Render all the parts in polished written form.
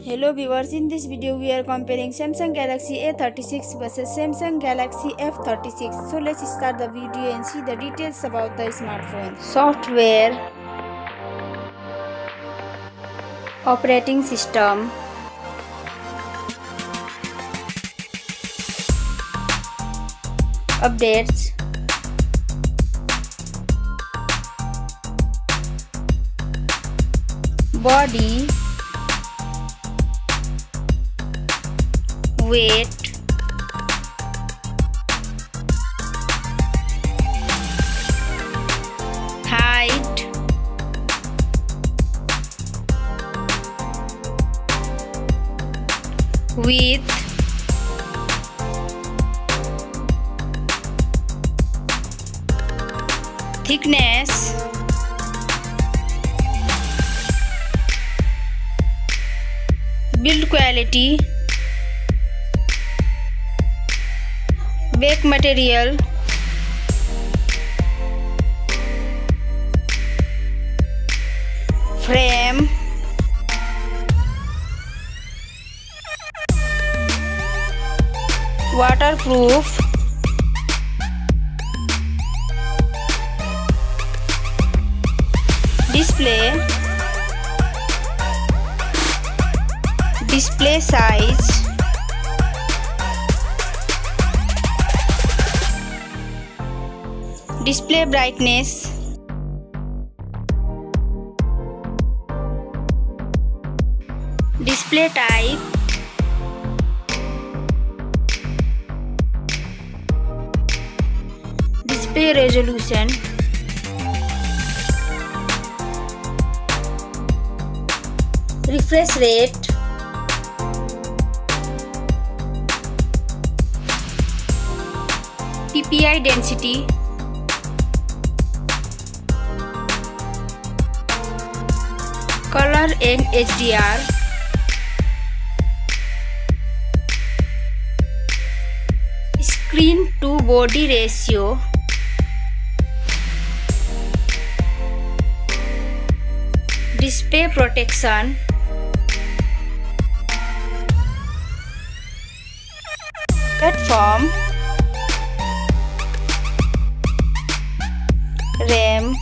Hello viewers, in this video we are comparing Samsung Galaxy A36 versus Samsung Galaxy F36. So let's start the video and see the details about the smartphone. Software, operating system, updates, body, weight, height, width, thickness, build quality, back material, frame, waterproof, display size, display brightness, display type, display resolution, refresh rate, PPI density, color and HDR, screen to body ratio, display protection, platform, RAM,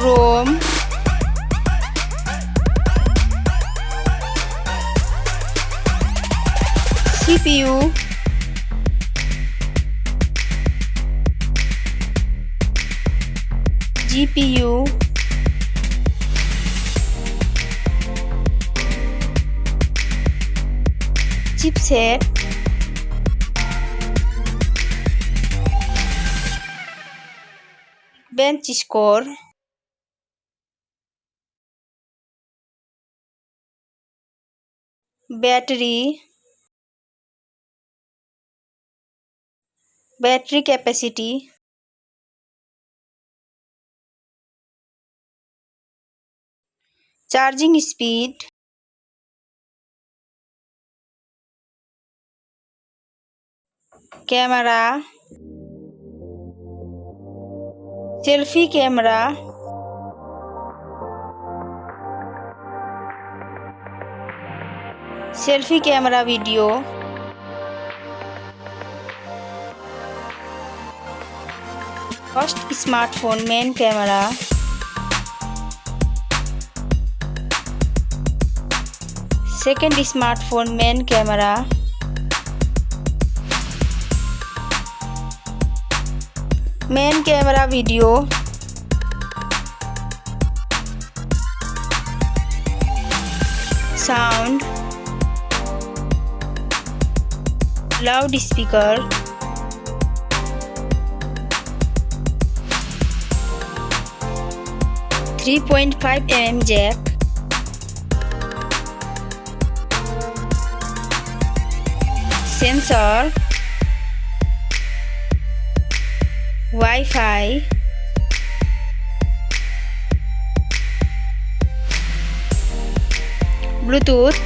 ROM, CPU, GPU, chipset, bench score, battery capacity, charging speed, camera, selfie camera, video, first smartphone main camera, second smartphone main camera, main camera video, sound, loudspeaker, .5mm jack, sensor, Wi-Fi, Bluetooth,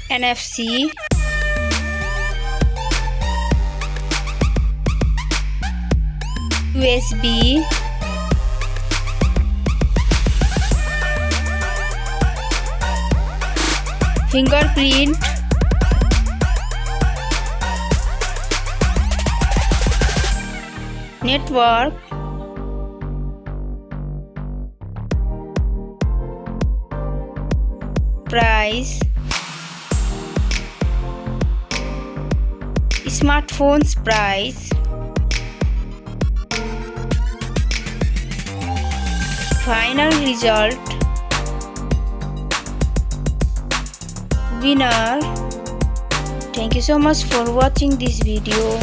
NFC, USB, fingerprint, network, price, smartphone's price, final result, winner. Thank you so much for watching this video.